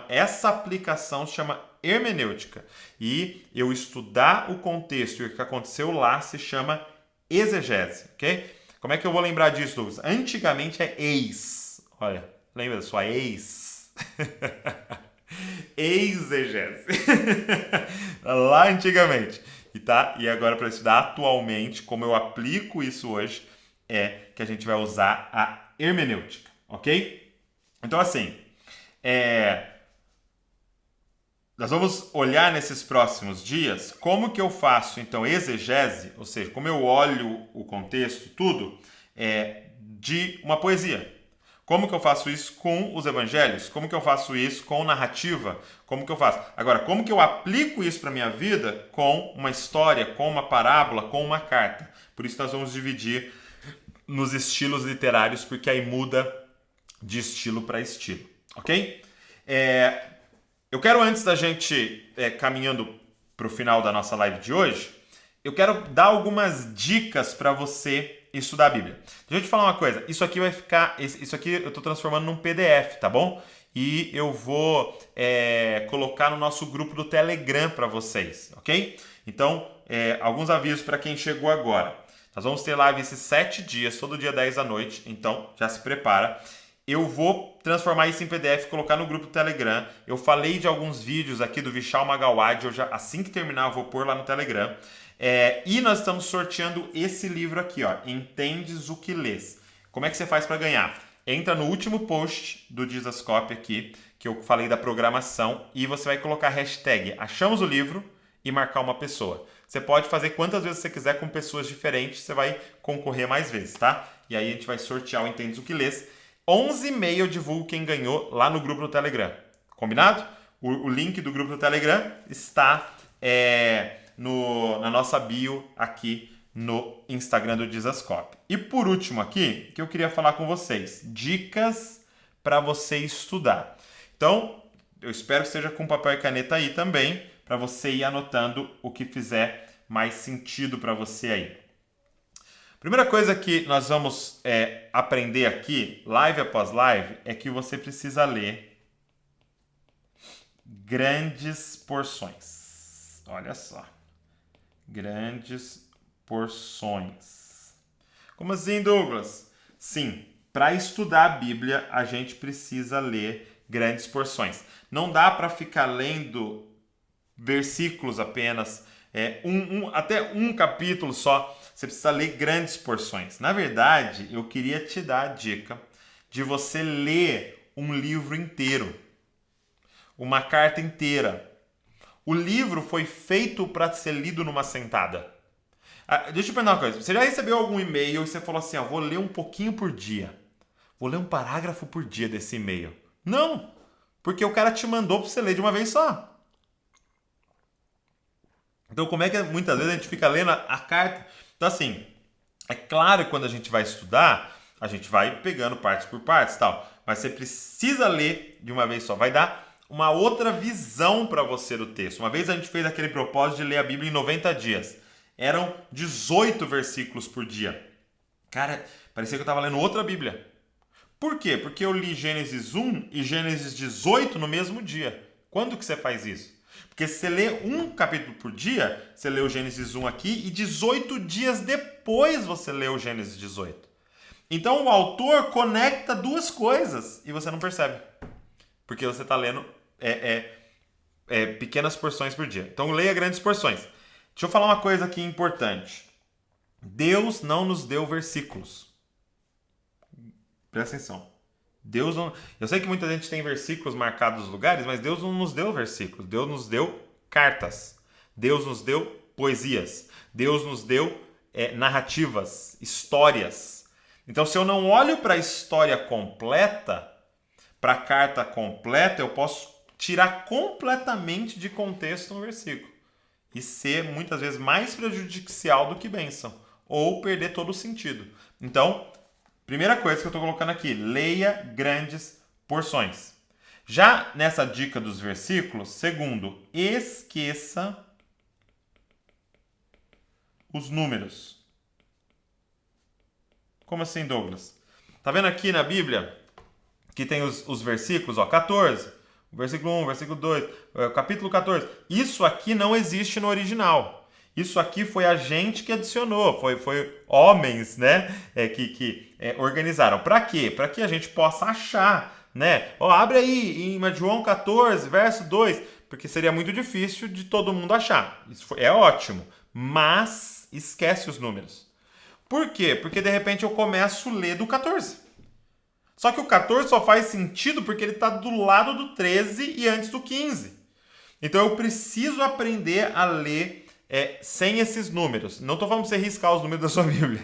essa aplicação se chama hermenêutica. E eu estudar o contexto e o que aconteceu lá se chama exegese, ok? Como é que eu vou lembrar disso, Douglas? Antigamente é ex. Olha, lembra da sua ex? Exegese. Lá antigamente. E agora para estudar atualmente, como eu aplico isso hoje, que a gente vai usar a hermenêutica, ok? Então assim, nós vamos olhar nesses próximos dias como que eu faço então exegese, ou seja, como eu olho o contexto, tudo, de uma poesia. Como que eu faço isso com os evangelhos? Como que eu faço isso com narrativa? Como que eu faço? Agora, como que eu aplico isso para a minha vida com uma história, com uma parábola, com uma carta? Por isso nós vamos dividir nos estilos literários, porque aí muda de estilo para estilo, ok? Eu quero, antes da gente caminhando para o final da nossa live de hoje, eu quero dar algumas dicas para você estudar a Bíblia. Deixa eu te falar uma coisa. Isso aqui eu estou transformando num PDF, tá bom? E eu vou colocar no nosso grupo do Telegram para vocês, ok? Então, alguns avisos para quem chegou agora. Nós vamos ter live esses 7 dias, todo dia 10 da noite, então já se prepara. Eu vou transformar isso em PDF e colocar no grupo do Telegram. Eu falei de alguns vídeos aqui do Vishal Magawad, assim que terminar eu vou pôr lá no Telegram. E nós estamos sorteando esse livro aqui, ó, Entendes o que Lês. Como é que você faz para ganhar? Entra no último post do Dizascope aqui, que eu falei da programação, e você vai colocar a hashtag achamos o livro e marcar uma pessoa. Você pode fazer quantas vezes você quiser com pessoas diferentes, você vai concorrer mais vezes, tá? E aí a gente vai sortear o Entendes o que Lês. 11h30 eu divulgo quem ganhou lá no grupo do Telegram. Combinado? O link do grupo do Telegram está na nossa bio aqui no Instagram do Dizascope. E por último aqui, que eu queria falar com vocês, dicas para você estudar. Então, eu espero que esteja com papel e caneta aí também, para você ir anotando o que fizer mais sentido para você aí. Primeira coisa que nós vamos aprender aqui, live após live, é que você precisa ler grandes porções. Olha só. Grandes porções. Como assim, Douglas? Sim, para estudar a Bíblia, a gente precisa ler grandes porções. Não dá para ficar lendo versículos apenas, Até um capítulo só, você precisa ler grandes porções. Na verdade, eu queria te dar a dica de você ler um livro inteiro, uma carta inteira. O livro foi feito para ser lido numa sentada. Deixa eu perguntar uma coisa. Você já recebeu algum e-mail e você falou assim, vou ler um pouquinho por dia. Vou ler um parágrafo por dia desse e-mail. Não, porque o cara te mandou para você ler de uma vez só. Então, como é que muitas vezes a gente fica lendo a carta? Então, assim, é claro que quando a gente vai estudar, a gente vai pegando partes por partes e tal. Mas você precisa ler de uma vez só. Vai dar uma outra visão para você do texto. Uma vez a gente fez aquele propósito de ler a Bíblia em 90 dias. Eram 18 versículos por dia. Cara, parecia que eu estava lendo outra Bíblia. Por quê? Porque eu li Gênesis 1 e Gênesis 18 no mesmo dia. Quando que você faz isso? Porque se você lê um capítulo por dia, você lê o Gênesis 1 aqui e 18 dias depois você lê o Gênesis 18. Então o autor conecta duas coisas e você não percebe. Porque você está lendo pequenas porções por dia. Então leia grandes porções. Deixa eu falar uma coisa aqui importante. Deus não nos deu versículos. Presta atenção. Deus não... Eu sei que muita gente tem versículos marcados nos lugares, mas Deus não nos deu versículos. Deus nos deu cartas. Deus nos deu poesias. Deus nos deu narrativas, histórias. Então, se eu não olho para a história completa, para a carta completa, eu posso tirar completamente de contexto um versículo e ser muitas vezes mais prejudicial do que bênção, ou perder todo o sentido. Então, primeira coisa que eu estou colocando aqui, leia grandes porções. Já nessa dica dos versículos, segundo, esqueça os números. Como assim, Douglas? Tá vendo aqui na Bíblia que tem os versículos, 14, versículo 1, versículo 2, capítulo 14. Isso aqui não existe no original. Isso aqui foi a gente que adicionou, foi homens, né, que organizaram. Para quê? Para que a gente possa achar, né? Abre aí em João 14, verso 2, porque seria muito difícil de todo mundo achar. Isso é ótimo, mas esquece os números. Por quê? Porque de repente eu começo a ler do 14. Só que o 14 só faz sentido porque ele está do lado do 13 e antes do 15. Então eu preciso aprender a ler sem esses números. Não estou falando para você riscar os números da sua Bíblia.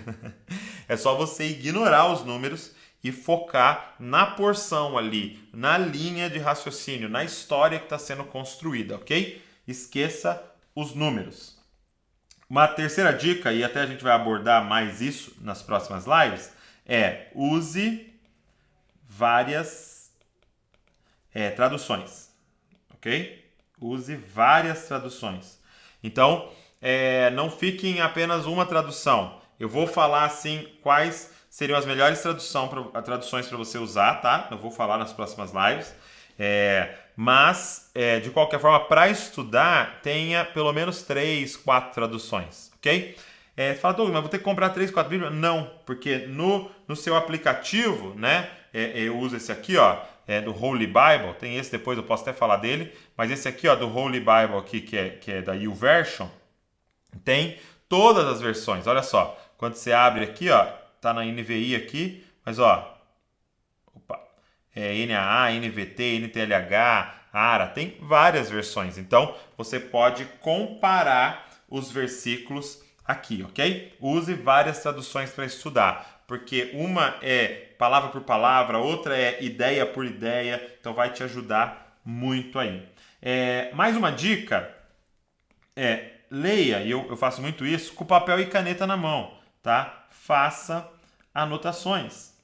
É só você ignorar os números e focar na porção ali, na linha de raciocínio, na história que está sendo construída, ok? Esqueça os números. Uma terceira dica, e até a gente vai abordar mais isso nas próximas lives, use várias traduções, ok? Use várias traduções. Então, não fique em apenas uma tradução. Eu vou falar assim quais seriam as melhores traduções para você usar, tá? Eu vou falar nas próximas lives. Mas, de qualquer forma, para estudar, tenha pelo menos 3, 4 traduções, ok? Você fala, Douglas, mas vou ter que comprar 3, 4 Bíblias? Não, porque no seu aplicativo, né? Eu uso esse aqui, ó, do Holy Bible. Tem esse depois, eu posso até falar dele. Mas esse aqui, ó, do Holy Bible aqui, que é da YouVersion, tem todas as versões. Olha só, quando você abre aqui, ó, tá na NVI aqui, mas ó, NAA, NVT, NTLH, ARA, tem várias versões. Então, você pode comparar os versículos aqui, ok? Use várias traduções para estudar, porque uma é palavra por palavra, outra é ideia por ideia, então vai te ajudar muito aí. Mais uma dica leia, e eu faço muito isso, com papel e caneta na mão, tá? Faça anotações.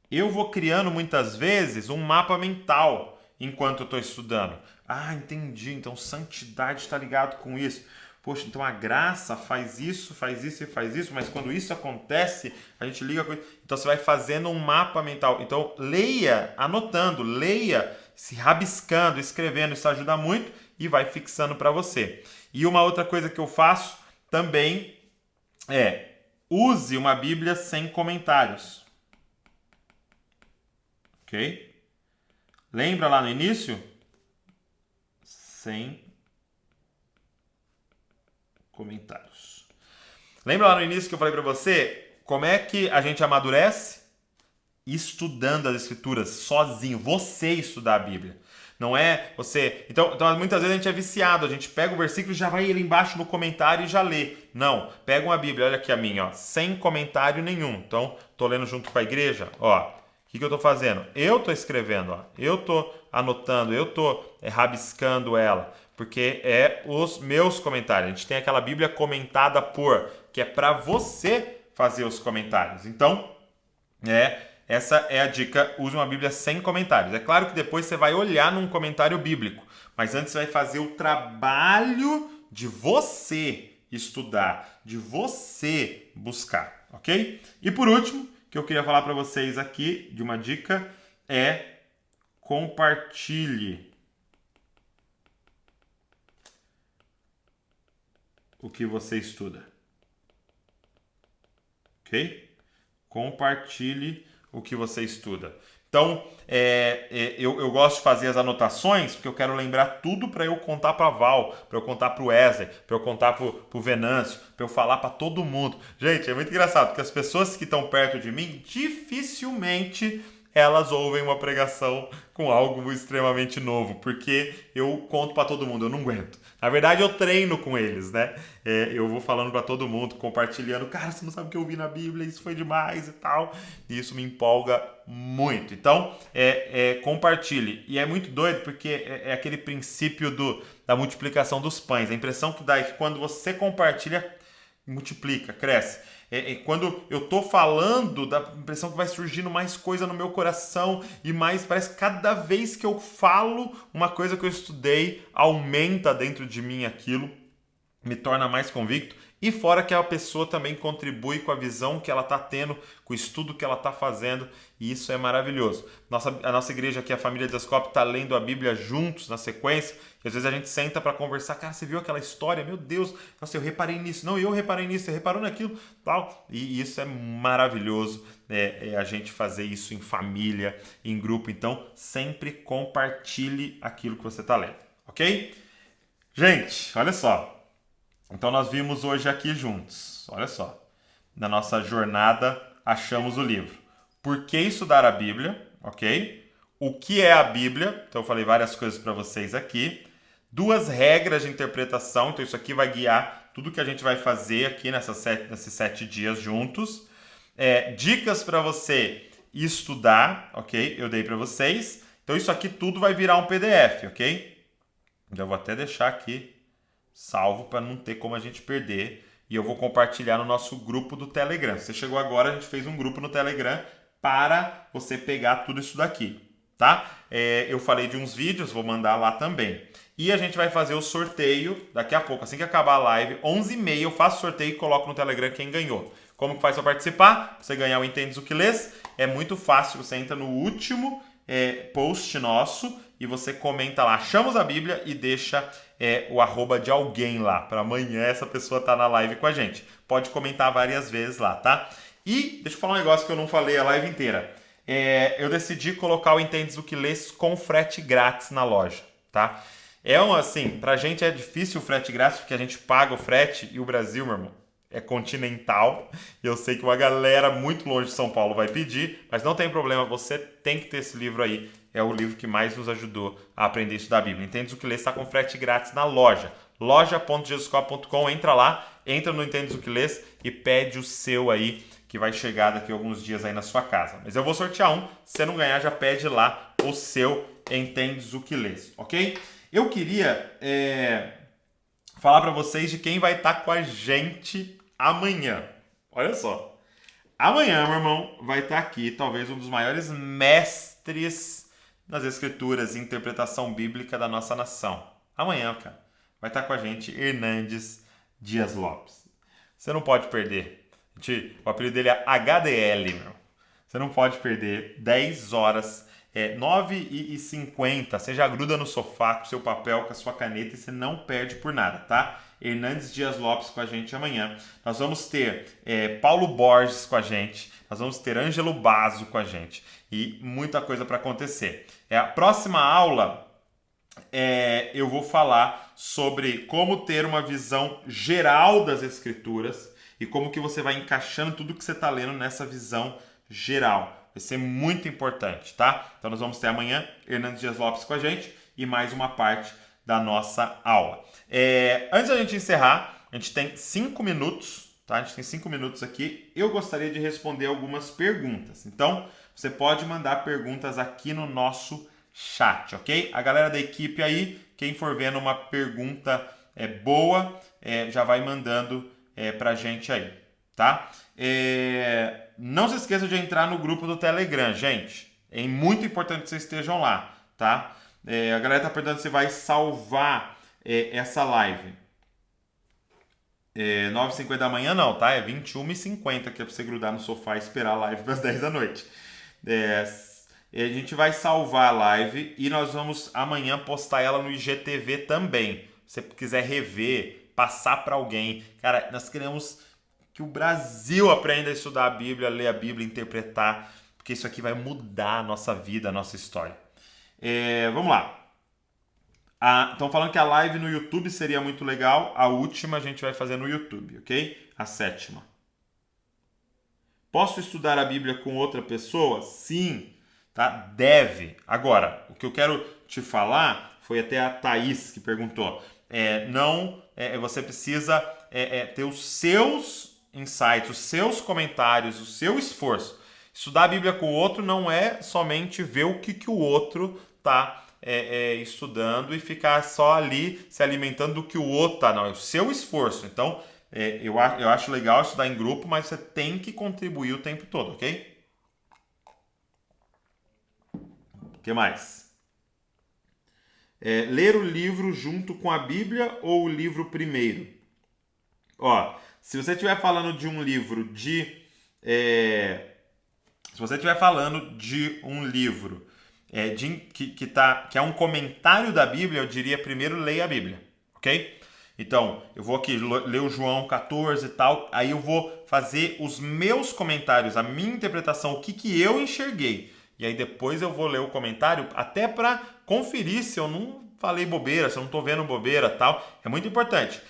Eu vou criando muitas vezes um mapa mental enquanto eu estou estudando. Ah, entendi, então santidade está ligado com isso. Poxa, então a graça faz isso e faz isso, mas quando isso acontece, a gente liga com isso. Então você vai fazendo um mapa mental. Então leia anotando, leia se rabiscando, escrevendo, isso ajuda muito e vai fixando para você. E uma outra coisa que eu faço também use uma Bíblia sem comentários. Ok? Lembra lá no início? Sem comentários. Lembra lá no início que eu falei para você como é que a gente amadurece? Estudando as escrituras, sozinho, você estudar a Bíblia. Não é você... Então, muitas vezes a gente é viciado, a gente pega o versículo e já vai ali embaixo no comentário e já lê. Não, pega uma Bíblia, olha aqui a minha, ó, sem comentário nenhum. Então, tô lendo junto com a igreja, ó. O que eu tô fazendo? Eu tô escrevendo, ó. Eu tô anotando, eu tô rabiscando ela. Porque é os meus comentários. A gente tem aquela Bíblia comentada por, que é para você fazer os comentários. Então, essa é a dica, use uma Bíblia sem comentários. É claro que depois você vai olhar num comentário bíblico, mas antes você vai fazer o trabalho de você estudar, de você buscar, ok? E por último, que eu queria falar para vocês aqui, de uma dica, é compartilhe o que você estuda, ok? Compartilhe o que você estuda. Então, eu gosto de fazer as anotações porque eu quero lembrar tudo para eu contar para a Val, para eu contar para o Wesley, para eu contar para o Venâncio, para eu falar para todo mundo. Gente, é muito engraçado porque as pessoas que estão perto de mim dificilmente elas ouvem uma pregação com algo extremamente novo, porque eu conto para todo mundo, eu não aguento. Na verdade, eu treino com eles, né? Eu vou falando para todo mundo, compartilhando. Cara, você não sabe o que eu vi na Bíblia, isso foi demais e tal. E isso me empolga muito. Então, compartilhe. E é muito doido porque é aquele princípio da multiplicação dos pães. A impressão que dá é que quando você compartilha, multiplica, cresce. Quando eu tô falando, dá a impressão que vai surgindo mais coisa no meu coração e mais, parece que cada vez que eu falo uma coisa que eu estudei, aumenta dentro de mim aquilo, me torna mais convicto. E fora que a pessoa também contribui com a visão que ela está tendo, com o estudo que ela está fazendo, e isso é maravilhoso. A nossa igreja aqui, a família Desascope, está lendo a Bíblia juntos, na sequência, e às vezes a gente senta para conversar. Cara, você viu aquela história? Meu Deus, nossa, eu reparei nisso. Não, eu reparei nisso, você reparou naquilo? Tal. E isso é maravilhoso, a gente fazer isso em família, em grupo. Então, sempre compartilhe aquilo que você está lendo, ok? Gente, olha só. Então nós vimos hoje aqui juntos, olha só, na nossa jornada achamos o livro. Por que estudar a Bíblia, ok? O que é a Bíblia? Então eu falei várias coisas para vocês aqui. 2 regras de interpretação, então isso aqui vai guiar tudo que a gente vai fazer aqui nesses 7 dias juntos. Dicas para você estudar, ok? Eu dei para vocês. Então isso aqui tudo vai virar um PDF, ok? Eu vou até deixar aqui salvo para não ter como a gente perder. E eu vou compartilhar no nosso grupo do Telegram. Você chegou agora, a gente fez um grupo no Telegram para você pegar tudo isso daqui, tá? Eu falei de uns vídeos, vou mandar lá também. E a gente vai fazer o sorteio daqui a pouco, assim que acabar a live, 11h30, eu faço o sorteio e coloco no Telegram quem ganhou. Como que faz para participar? Pra você ganhar o Entendes o que Lês? É muito fácil, você entra no último post nosso e você comenta lá, achamos a Bíblia e deixa o arroba de alguém lá, para amanhã essa pessoa tá na live com a gente. Pode comentar várias vezes lá, tá? E deixa eu falar um negócio que eu não falei a live inteira. Eu decidi colocar o Entendes o que Lês com frete grátis na loja, tá? Assim, pra gente é difícil o frete grátis porque a gente paga o frete e o Brasil, meu irmão, é continental. E eu sei que uma galera muito longe de São Paulo vai pedir, mas não tem problema, você tem que ter esse livro aí. É o livro que mais nos ajudou a aprender a estudar a Bíblia. Entendes o que Lês está com frete grátis na loja. loja.jesuscop.com, entra lá, entra no Entendes o que Lês e pede o seu aí, que vai chegar daqui a alguns dias aí na sua casa. Mas eu vou sortear um, se você não ganhar, já pede lá o seu Entendes o que Lês, ok? Eu queria falar para vocês de quem vai estar com a gente amanhã. Olha só. Amanhã, meu irmão, vai estar aqui talvez um dos maiores mestres nas escrituras e interpretação bíblica da nossa nação. Amanhã, cara, vai estar com a gente Hernandes Dias Lopes. Você não pode perder. O apelido dele é HDL, meu. Você não pode perder 10 horas, 9h50. Você já gruda no sofá com o seu papel, com a sua caneta e você não perde por nada, tá? Hernandes Dias Lopes com a gente amanhã. Nós vamos ter Paulo Borges com a gente. Nós vamos ter Ângelo Basso com a gente. E muita coisa para acontecer. A próxima aula eu vou falar sobre como ter uma visão geral das Escrituras e como que você vai encaixando tudo que você está lendo nessa visão geral. Vai ser muito importante, tá? Então nós vamos ter amanhã Hernandes Dias Lopes com a gente e mais uma parte da nossa aula. Antes da gente encerrar, a gente tem 5 minutos, tá? A gente tem 5 minutos aqui. Eu gostaria de responder algumas perguntas. Então, você pode mandar perguntas aqui no nosso chat, ok? A galera da equipe aí, quem for vendo uma pergunta boa, já vai mandando pra gente aí, tá? Não se esqueça de entrar no grupo do Telegram, gente. É muito importante que vocês estejam lá, tá? A galera tá perguntando se vai salvar essa live. 9h50 da manhã não, tá? É 21h50 que é pra você grudar no sofá e esperar a live das 10 da noite. A gente vai salvar a live e nós vamos amanhã postar ela no IGTV também. Se você quiser rever, passar para alguém. Cara, nós queremos que o Brasil aprenda a estudar a Bíblia, ler a Bíblia, interpretar, porque isso aqui vai mudar a nossa vida, a nossa história. Vamos lá. Estão falando que a live no YouTube seria muito legal. A última a gente vai fazer no YouTube, ok? A 7ª. Posso estudar a Bíblia com outra pessoa? Sim, tá? Deve. Agora, o que eu quero te falar foi até a Thaís que perguntou. Você precisa ter os seus insights, os seus comentários, o seu esforço. Estudar a Bíblia com o outro não é somente ver o que o outro está estudando e ficar só ali se alimentando do que o outro está. Não, é o seu esforço. Então, eu acho legal estudar em grupo, mas você tem que contribuir o tempo todo, ok? O que mais? Ler o livro junto com a Bíblia ou o livro primeiro? Ó, se você estiver falando de um livro se você estiver falando de um livro que é um comentário da Bíblia, eu diria primeiro leia a Bíblia, ok? Então, eu vou aqui ler o João 14 e tal, aí eu vou fazer os meus comentários, a minha interpretação, o que eu enxerguei. E aí depois eu vou ler o comentário até para conferir se eu não falei bobeira, se eu não estou vendo bobeira e tal. É muito importante.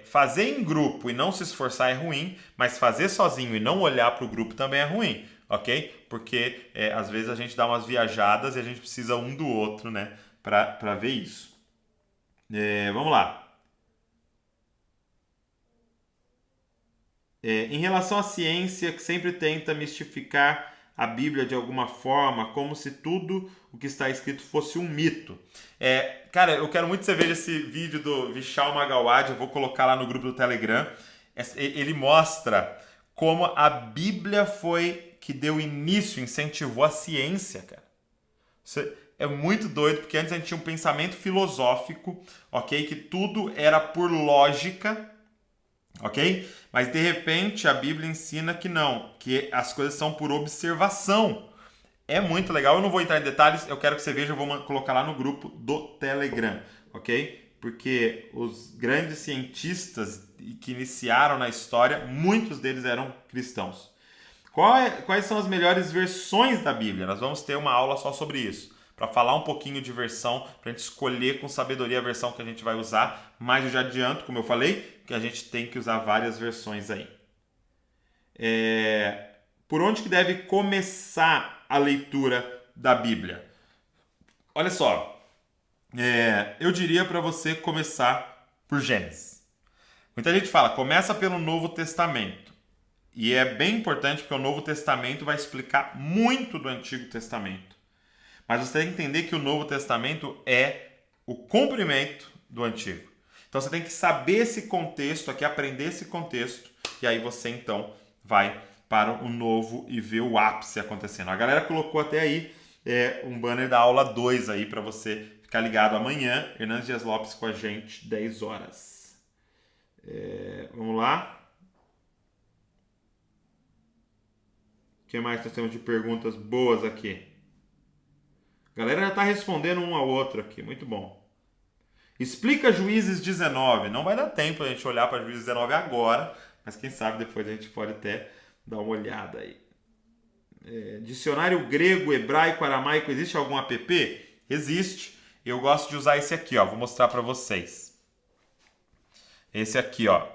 Fazer em grupo e não se esforçar é ruim, mas fazer sozinho e não olhar para o grupo também é ruim, ok? Porque às vezes a gente dá umas viajadas e a gente precisa um do outro, né, para ver isso. Vamos lá. Em relação à ciência, que sempre tenta mistificar a Bíblia de alguma forma, como se tudo o que está escrito fosse um mito. Cara, eu quero muito que você veja esse vídeo do Vishal Magawad, eu vou colocar lá no grupo do Telegram. Ele mostra como a Bíblia foi que deu início, incentivou a ciência, cara. Isso é muito doido, porque antes a gente tinha um pensamento filosófico, ok? Que tudo era por lógica, ok? Mas de repente a Bíblia ensina que não, que as coisas são por observação. É muito legal, eu não vou entrar em detalhes, eu quero que você veja, eu vou colocar lá no grupo do Telegram, ok? Porque os grandes cientistas que iniciaram na história, muitos deles eram cristãos. Quais são as melhores versões da Bíblia? Nós vamos ter uma aula só sobre isso, para falar um pouquinho de versão, para a gente escolher com sabedoria a versão que a gente vai usar, mas eu já adianto, como eu falei, que a gente tem que usar várias versões aí. Por onde que deve começar a leitura da Bíblia? Olha só, eu diria para você começar por Gênesis. Muita gente fala, começa pelo Novo Testamento. E é bem importante porque o Novo Testamento vai explicar muito do Antigo Testamento. Mas você tem que entender que o Novo Testamento é o cumprimento do Antigo. Então você tem que saber esse contexto aqui, aprender esse contexto, e aí você então vai para o Novo e ver o ápice acontecendo. A galera colocou até aí um banner da aula 2 aí para você ficar ligado amanhã. Hernandes Dias Lopes com a gente, 10 horas. Vamos lá. O que mais nós temos de perguntas boas aqui? A galera já está respondendo um ao outro aqui, muito bom. Explica Juízes 19. Não vai dar tempo a gente olhar para Juízes 19 agora, mas quem sabe depois a gente pode até dar uma olhada aí. Dicionário grego, hebraico, aramaico, existe algum app? Existe. Eu gosto de usar esse aqui, ó. Vou mostrar para vocês. Esse aqui, ó,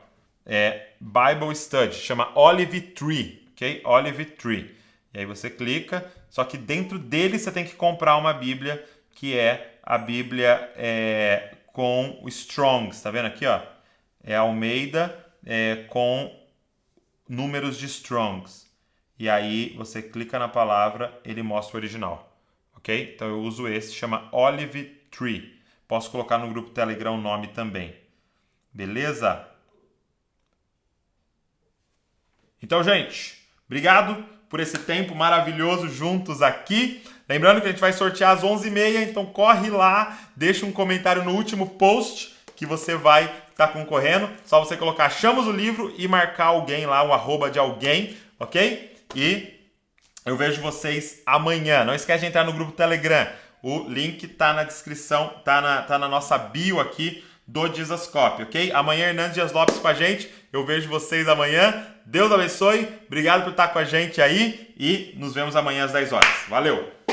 é Bible Study, chama Olive Tree, ok? Olive Tree. E aí você clica, só que dentro dele você tem que comprar uma Bíblia, que é a Bíblia com o Strongs, tá vendo aqui, ó? É Almeida com números de Strongs. E aí você clica na palavra, ele mostra o original, ok? Então eu uso esse, chama Olive Tree. Posso colocar no grupo Telegram o nome também. Beleza? Então, gente, obrigado por esse tempo maravilhoso juntos aqui. Lembrando que a gente vai sortear às 11h30, então corre lá, deixa um comentário no último post que você vai estar concorrendo. Só você colocar "Achamos o livro" e marcar alguém lá, o arroba de alguém, ok? E eu vejo vocês amanhã. Não esquece de entrar no grupo Telegram. O link tá na descrição, tá na nossa bio aqui do Jesuscope, ok? Amanhã, Hernandes Dias Lopes com a gente. Eu vejo vocês amanhã. Deus abençoe. Obrigado por estar com a gente aí. E nos vemos amanhã às 10 horas. Valeu!